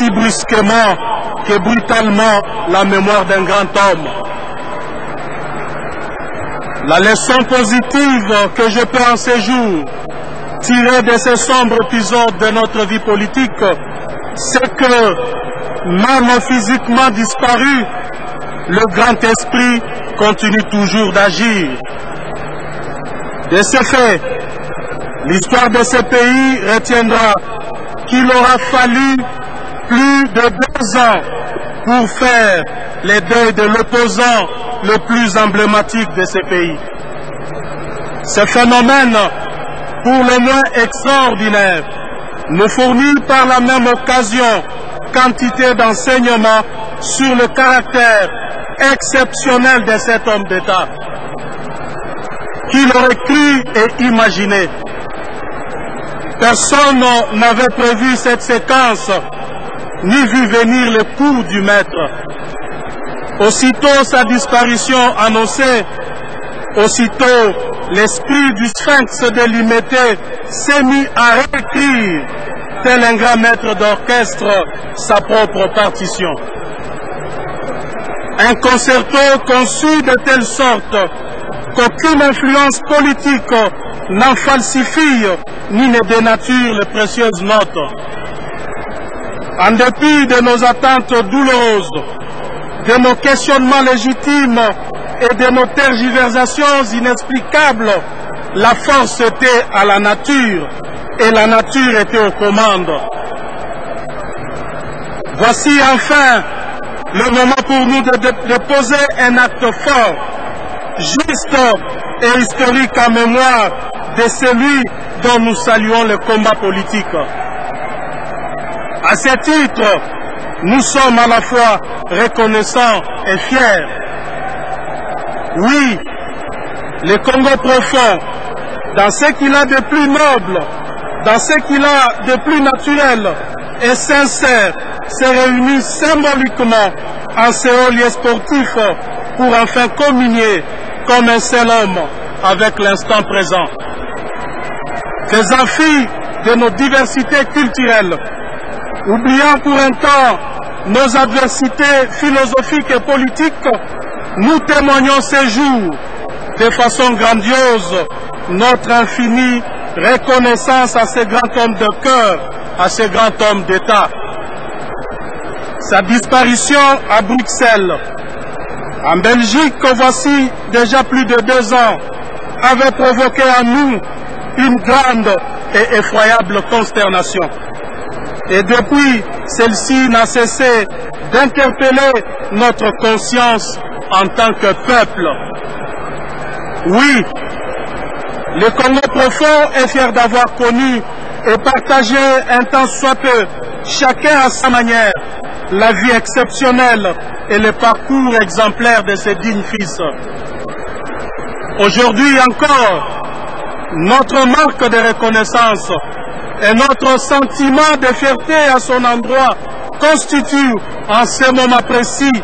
si brusquement que brutalement la mémoire d'un grand homme. La leçon positive que je peux en ces jours tirer de ces sombres épisodes de notre vie politique, c'est que, même physiquement disparu, le grand esprit continue toujours d'agir. De ce fait, l'histoire de ce pays retiendra qu'il aura fallu plus de 2 ans pour faire les deuils de l'opposant le plus emblématique de ce pays. Ce phénomène, pour le moins extraordinaire, nous fournit par la même occasion quantité d'enseignements sur le caractère exceptionnel de cet homme d'État. Qui l'aurait cru et imaginé? Personne n'avait prévu cette séquence, ni vu venir le coup du maître. Aussitôt sa disparition annoncée, aussitôt l'esprit du sphinx de Limété s'est mis à réécrire, tel un grand maître d'orchestre, sa propre partition. Un concerto conçu de telle sorte qu'aucune influence politique n'en falsifie ni ne dénature les précieuses notes. En dépit de nos attentes douloureuses, de nos questionnements légitimes et de nos tergiversations inexplicables, la force était à la nature et la nature était aux commandes. Voici enfin le moment pour nous de poser un acte fort, juste et historique en mémoire de celui dont nous saluons le combat politique. À ce titre, nous sommes à la fois reconnaissants et fiers. Oui, le Congo profond, dans ce qu'il a de plus noble, dans ce qu'il a de plus naturel et sincère, se réunit symboliquement en ce haut lieu sportif pour enfin communier comme un seul homme avec l'instant présent. Faisant fi de nos diversités culturelles, oubliant pour un temps nos adversités philosophiques et politiques, nous témoignons ces jours de façon grandiose notre infinie reconnaissance à ce grand homme de cœur, à ce grand homme d'État. Sa disparition à Bruxelles, en Belgique, voici déjà plus de 2 ans, avait provoqué en nous une grande et effroyable consternation. Et depuis, celle-ci n'a cessé d'interpeller notre conscience en tant que peuple. Oui, le Congo profond est fier d'avoir connu et partagé un temps soit peu, chacun à sa manière, la vie exceptionnelle et le parcours exemplaire de ses dignes fils. Aujourd'hui encore, notre marque de reconnaissance et notre sentiment de fierté à son endroit constituent en ce moment précis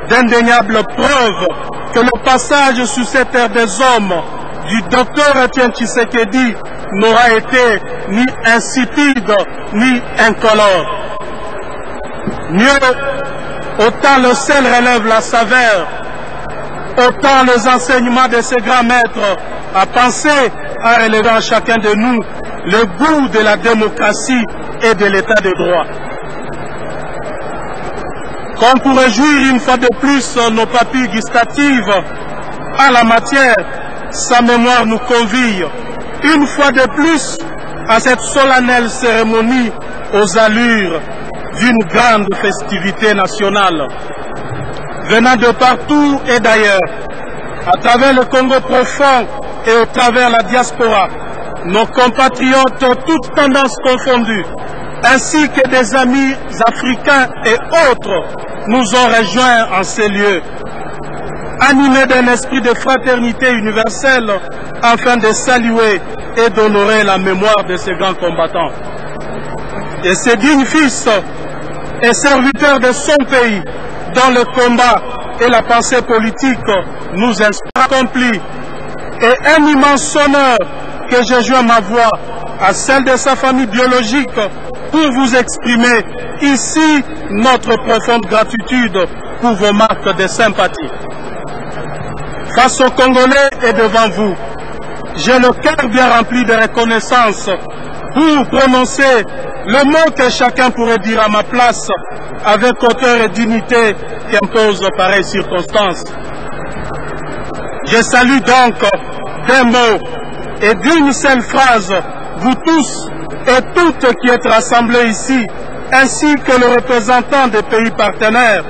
d'indéniables preuves que le passage sur cette terre des hommes du docteur Étienne Tshisekedi n'aura été ni insipide ni incolore. Mieux, autant le sel relève la saveur, autant les enseignements de ces grands maîtres à penser à relever en chacun de nous le goût de la démocratie et de l'état de droit. Comme pour réjouir une fois de plus nos papilles gustatives à la matière, sa mémoire nous convie une fois de plus à cette solennelle cérémonie aux allures d'une grande festivité nationale. Venant de partout et d'ailleurs, à travers le Congo profond et au travers la diaspora, nos compatriotes, toutes tendances confondues, ainsi que des amis africains et autres, nous ont rejoints en ces lieux, animés d'un esprit de fraternité universelle, afin de saluer et d'honorer la mémoire de ces grands combattants. Et ces dignes fils et serviteurs de son pays, dont le combat et la pensée politique nous inspirent accomplis, et un immense honneur que je joins ma voix à celle de sa famille biologique pour vous exprimer ici notre profonde gratitude pour vos marques de sympathie. Face aux Congolais et devant vous, j'ai le cœur bien rempli de reconnaissance pour prononcer le mot que chacun pourrait dire à ma place avec hauteur et dignité qu'imposent pareilles circonstances. Je salue donc d'un mot et d'une seule phrase vous tous et toutes qui êtes rassemblés ici, ainsi que les représentants des pays partenaires,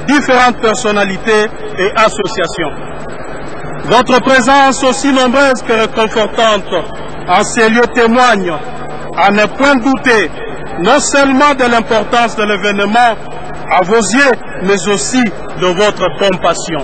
différentes personnalités et associations. Votre présence, aussi nombreuse que réconfortante en ces lieux, témoigne, à ne point douter, non seulement de l'importance de l'événement à vos yeux, mais aussi de votre compassion.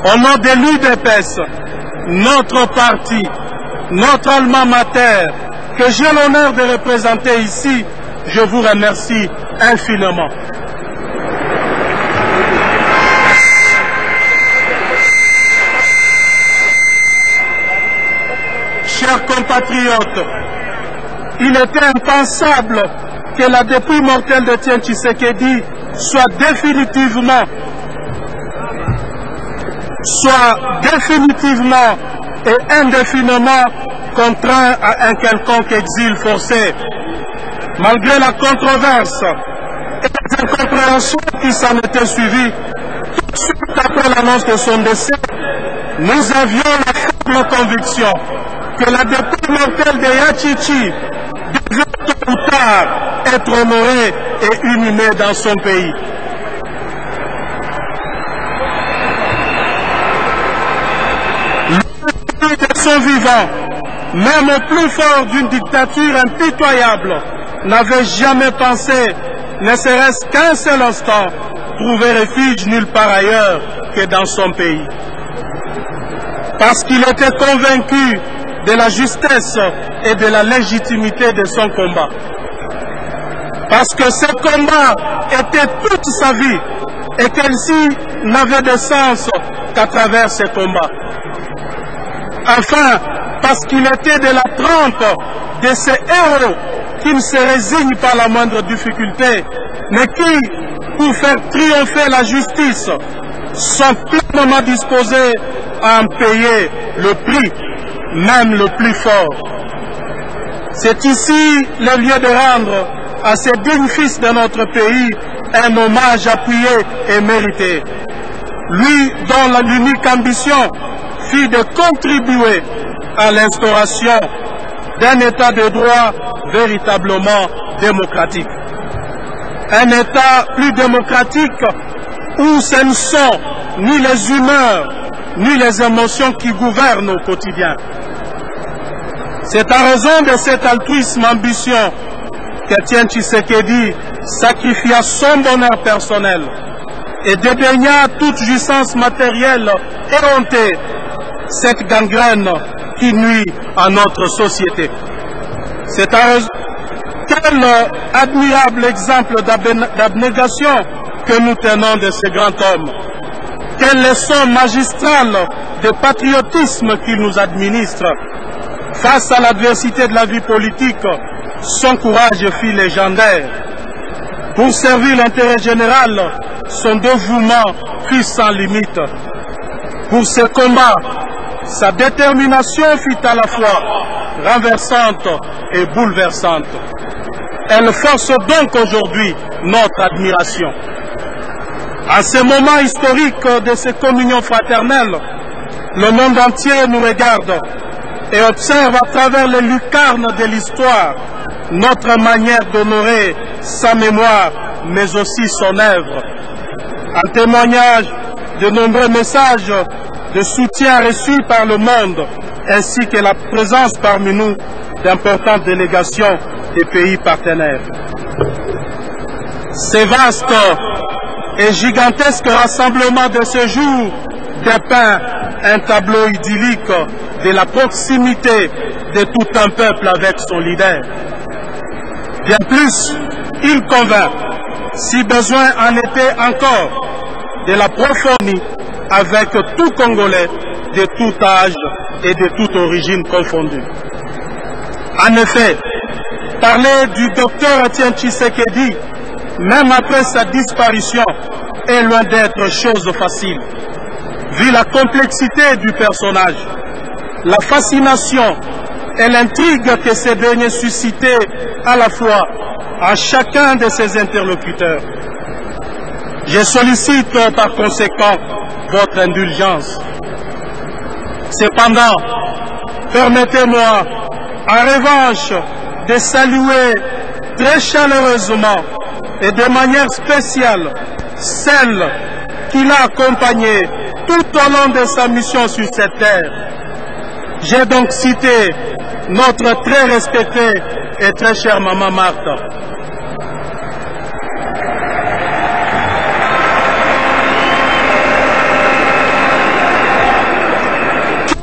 Au nom de l'UDPS, notre parti, notre alma mater, que j'ai l'honneur de représenter ici, je vous remercie infiniment. Chers compatriotes, il était impensable que la dépouille mortelle de Tiens Tshisekedi soit définitivement et indéfiniment contraint à un quelconque exil forcé. Malgré la controverse et les incompréhensions qui s'en étaient suivies, tout de suite après l'annonce de son décès, nous avions la ferme conviction que la dépouille mortelle de Yachichi devait tôt ou tard être honorée et inhumée dans son pays. De son vivant, même au plus fort d'une dictature impitoyable, n'avait jamais pensé, ne serait-ce qu'un seul instant, trouver refuge nulle part ailleurs que dans son pays. Parce qu'il était convaincu de la justesse et de la légitimité de son combat. Parce que ce combat était toute sa vie et qu'elle-ci n'avait de sens qu'à travers ce combat. Enfin, parce qu'il était de la trempe de ces héros qui ne se résignent pas à la moindre difficulté, mais qui, pour faire triompher la justice, sont pleinement disposés à en payer le prix, même le plus fort. C'est ici le lieu de rendre à ces dignes fils de notre pays un hommage appuyé et mérité. Lui dont l'unique ambition fut de contribuer à l'instauration d'un État de droit véritablement démocratique. Un État plus démocratique où ce ne sont ni les humeurs, ni les émotions qui gouvernent au quotidien. C'est en raison de cet altruisme ambition qu'Étienne Tshisekedi sacrifia son bonheur personnel et dédaigna toute jouissance matérielle éhontée, cette gangrène qui nuit à notre société. C'est quel admirable exemple d'abnégation que nous tenons de ce grand homme. Quelle leçon magistrale de patriotisme qu'il nous administre. Face à l'adversité de la vie politique, son courage fut légendaire. Pour servir l'intérêt général, son dévouement fut sans limite. Pour ce combat, sa détermination fut à la fois renversante et bouleversante. Elle force donc aujourd'hui notre admiration. À ce moment historique de cette communion fraternelle, le monde entier nous regarde et observe à travers les lucarnes de l'histoire notre manière d'honorer sa mémoire, mais aussi son œuvre. En témoignage de nombreux messages de soutien reçus par le monde, ainsi que la présence parmi nous d'importantes délégations des pays partenaires. Ces vastes et gigantesques rassemblements de ce jour dépeint un tableau idyllique de la proximité de tout un peuple avec son leader. Bien plus, il convainc, si besoin en était encore, de la prophonie avec tout Congolais de tout âge et de toute origine confondue. En effet, Parler du docteur Étienne Tshisekedi, même après sa disparition, est loin d'être chose facile. Vu la complexité du personnage, la fascination et l'intrigue que ces derniers suscitaient à la fois à chacun de ses interlocuteurs. Je sollicite par conséquent votre indulgence. Cependant, permettez-moi, en revanche, de saluer très chaleureusement et de manière spéciale celle qui l'a accompagné tout au long de sa mission sur cette terre. J'ai donc cité notre très respectée et très chère maman Marthe.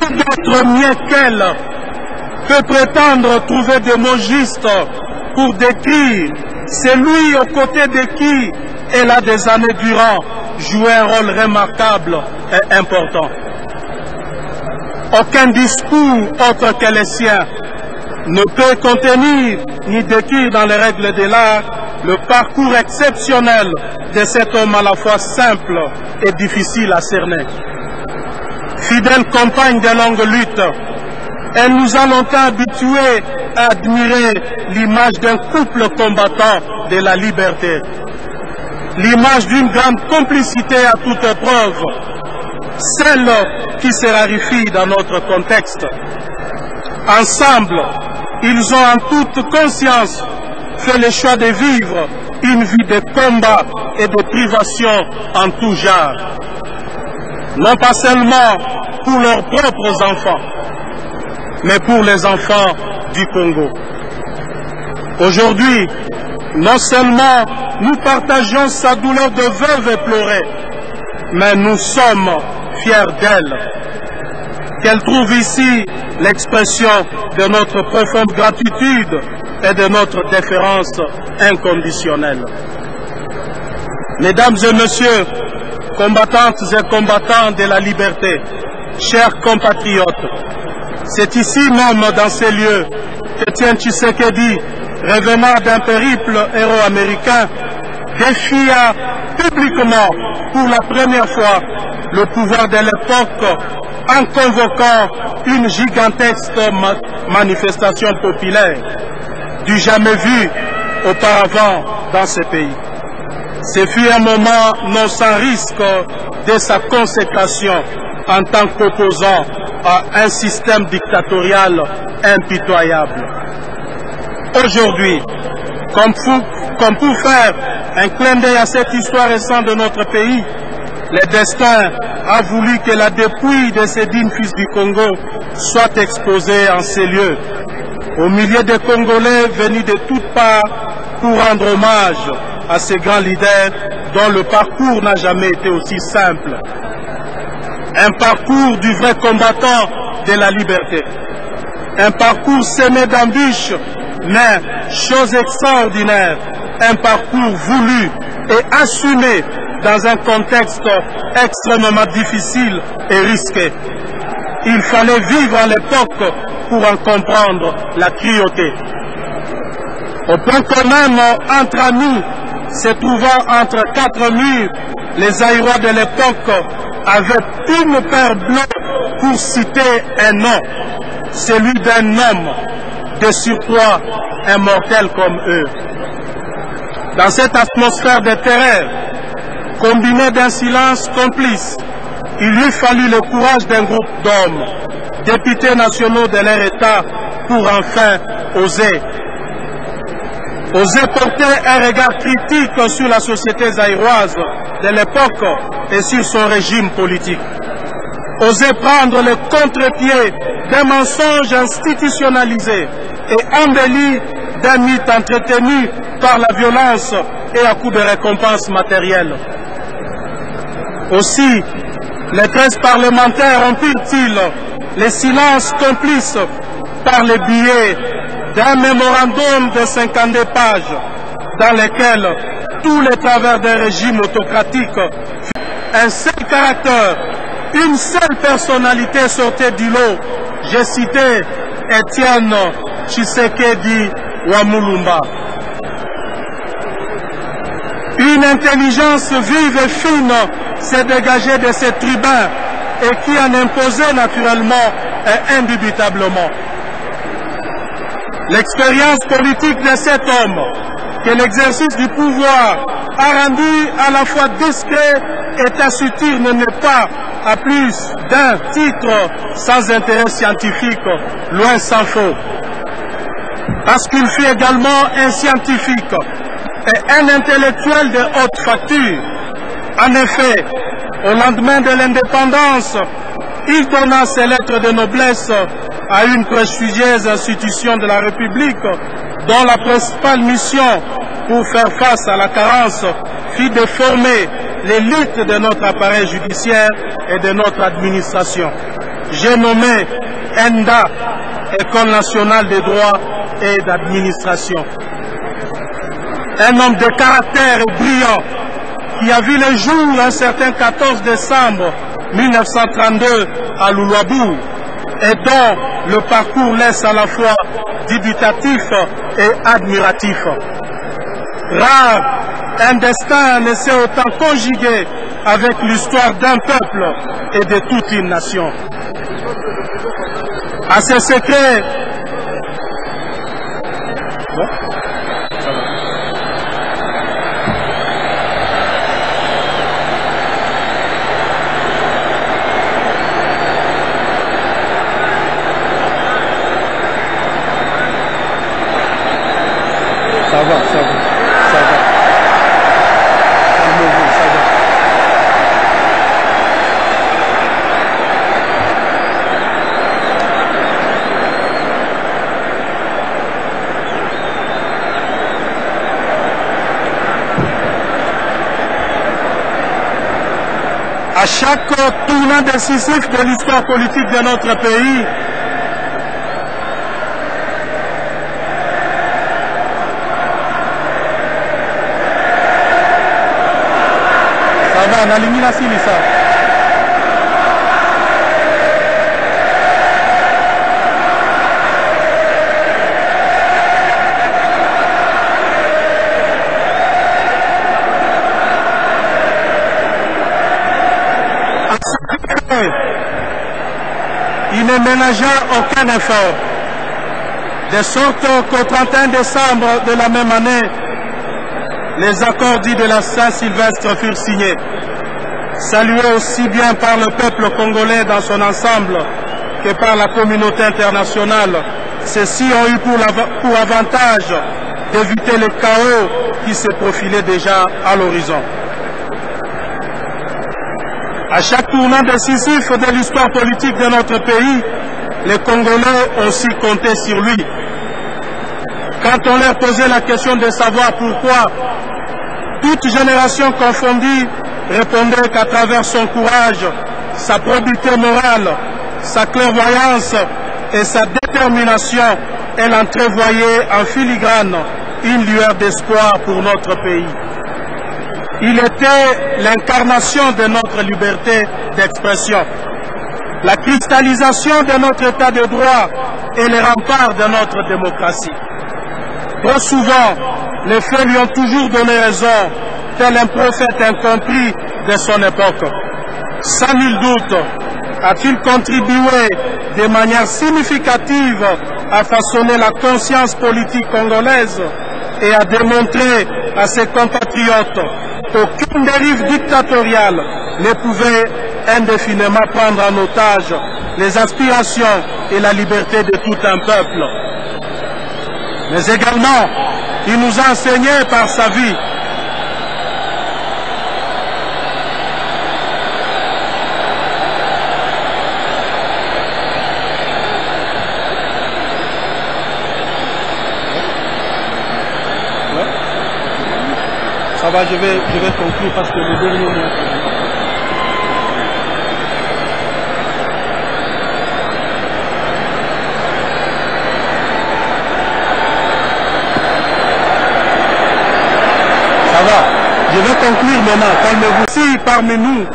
Qui d'autre mieux qu'elle peut prétendre trouver des mots justes pour décrire celui aux côtés de qui elle a des années durant joué un rôle remarquable et important. Aucun discours autre que les siens ne peut contenir ni décrire dans les règles de l'art le parcours exceptionnel de cet homme à la fois simple et difficile à cerner. Fidèle compagne de longues luttes, elle nous a longtemps habitués à admirer l'image d'un couple combattant de la liberté, l'image d'une grande complicité à toute épreuve, celle qui se raréfie dans notre contexte. Ensemble, ils ont en toute conscience fait le choix de vivre une vie de combat et de privation en tout genre. Non pas seulement pour leurs propres enfants, mais pour les enfants du Congo. Aujourd'hui, non seulement nous partageons sa douleur de veuve éplorée, mais nous sommes fiers d'elle. Qu'elle trouve ici l'expression de notre profonde gratitude et de notre déférence inconditionnelle. Mesdames et messieurs, combattantes et combattants de la liberté, chers compatriotes, c'est ici même dans ces lieux qu'Étienne Tshisekedi, revenant d'un périple héros-américain, défia publiquement pour la première fois le pouvoir de l'époque en convoquant une gigantesque manifestation populaire du jamais vu auparavant dans ce pays. Ce fut un moment non sans risque de sa consécration en tant qu'opposant à un système dictatorial impitoyable. Aujourd'hui, comme pour faire un clin d'œil à cette histoire récente de notre pays, le destin a voulu que la dépouille de ces dignes fils du Congo soit exposée en ces lieux, au milieu des Congolais venus de toutes parts pour rendre hommage à ces grands leaders dont le parcours n'a jamais été aussi simple. Un parcours du vrai combattant de la liberté. Un parcours semé d'embûches, mais, chose extraordinaire, un parcours voulu et assumé dans un contexte extrêmement difficile et risqué. Il fallait vivre à l'époque pour en comprendre la cruauté. Au point que même entre amis, se trouvant entre quatre murs, les Aïrois de l'époque avaient une paire bleue pour citer un nom, celui d'un homme, de surcroît immortel comme eux. Dans cette atmosphère de terreur, combinée d'un silence complice, il lui fallut le courage d'un groupe d'hommes, députés nationaux de leur État, pour enfin oser porter un regard critique sur la société zaïroise de l'époque et sur son régime politique. Oser prendre le contre-pied d'un mensonge institutionnalisé et embelli d'un mythe entretenu par la violence et à coup de récompenses matérielles. Aussi, les 13 parlementaires rompirent-ils les silences complices par le biais d'un mémorandum de 52 pages dans lequel tous les travers d'un régime autocratique, un seul caractère, une seule personnalité sortait du lot. J'ai cité Étienne Tshisekedi Wamulumba. Une intelligence vive et fine s'est dégagée de ces tribuns et qui en imposait naturellement et indubitablement. L'expérience politique de cet homme, que l'exercice du pouvoir a rendu à la fois discret et taciturne, n'est pas à plus d'un titre sans intérêt scientifique, loin s'en faut. Parce qu'il fut également un scientifique et un intellectuel de haute facture. En effet, au lendemain de l'indépendance, il donna ses lettres de noblesse à une prestigieuse institution de la République dont la principale mission pour faire face à la carence fut de former l'élite de notre appareil judiciaire et de notre administration. J'ai nommé ENDA, École nationale des droits et d'administration. Un homme de caractère brillant qui a vu le jour un certain 14 décembre 1932 à Loulouabou et dont le parcours laisse à la fois dubitatif et admiratif. Rare, un destin ne s'est autant conjugué avec l'histoire d'un peuple et de toute une nation. À ces secrets, ça va. Calmez-vous, ça va. À chaque tournant décisif de l'histoire politique de notre pays, na lingi na silisa. Il ne ménagea aucun effort, de sorte qu'au 31 décembre de la même année, les accords dits de la Saint-Sylvestre furent signés, salués aussi bien par le peuple congolais dans son ensemble que par la communauté internationale. Ceux-ci ont eu pour avantage d'éviter le chaos qui se profilait déjà à l'horizon. À chaque tournant décisif de l'histoire politique de notre pays, les Congolais ont aussi compté sur lui. Quand on leur posait la question de savoir pourquoi, toute génération confondue répondait qu'à travers son courage, sa probité morale, sa clairvoyance et sa détermination, elle entrevoyait en filigrane une lueur d'espoir pour notre pays. Il était l'incarnation de notre liberté d'expression, la cristallisation de notre état de droit et les remparts de notre démocratie. Trop souvent, les faits lui ont toujours donné raison, tel un prophète incompris de son époque. Sans nul doute, a-t-il contribué de manière significative à façonner la conscience politique congolaise et à démontrer à ses compatriotes qu'aucune dérive dictatoriale ne pouvait indéfiniment prendre en otage les aspirations et la liberté de tout un peuple. Mais également, il nous a enseigné par sa vie Ça va, je vais conclure parce que le dernier mot. Ça va, je vais conclure maintenant. Calmez-vous. Si parmi nous,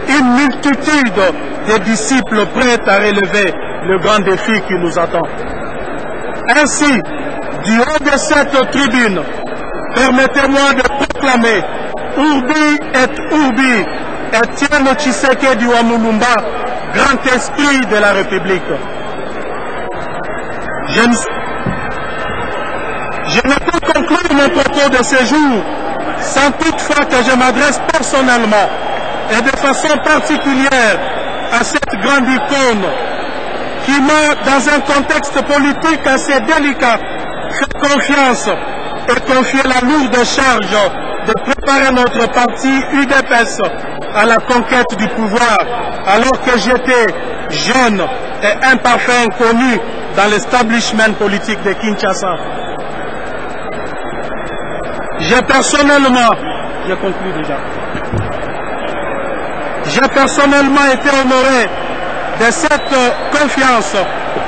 une multitude de disciples prêts à relever le grand défi qui nous attend. Ainsi, Du haut de cette tribune, permettez-moi de proclamer Urbi et Urbi, Etienne Tshisekedi Wamulumba, grand esprit de la République. Je ne peux conclure mon propos de ce jour sans toutefois que je m'adresse personnellement et de façon particulière à cette grande icône qui m'a, dans un contexte politique assez délicat, fait confiance et confié la lourde charge de préparer notre parti UDPS à la conquête du pouvoir, alors que j'étais jeune et imparfait inconnu dans l'establishment politique de Kinshasa. J'ai personnellement été honoré de cette confiance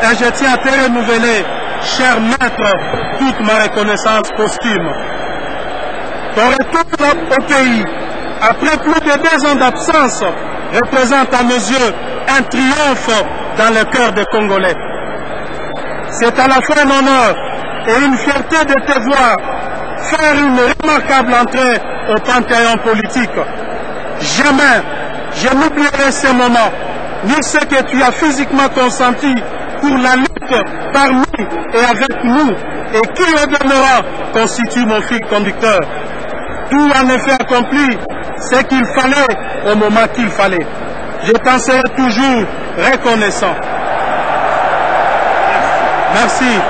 et je tiens à te renouveler, cher maître, toute ma reconnaissance posthume. Ton retour au pays, après plus de 2 ans d'absence, représente à mes yeux un triomphe dans le cœur des Congolais. C'est à la fois un honneur et une fierté de te voir faire une remarquable entrée au panthéon politique. Jamais je n'oublierai ces moments, ni ce que tu as physiquement consenti pour la lutte parmi et avec nous, et qui au demeurant constitue mon fil conducteur. Tout en effet accompli ce qu'il fallait au moment qu'il fallait. Je t'en serai toujours reconnaissant. Merci.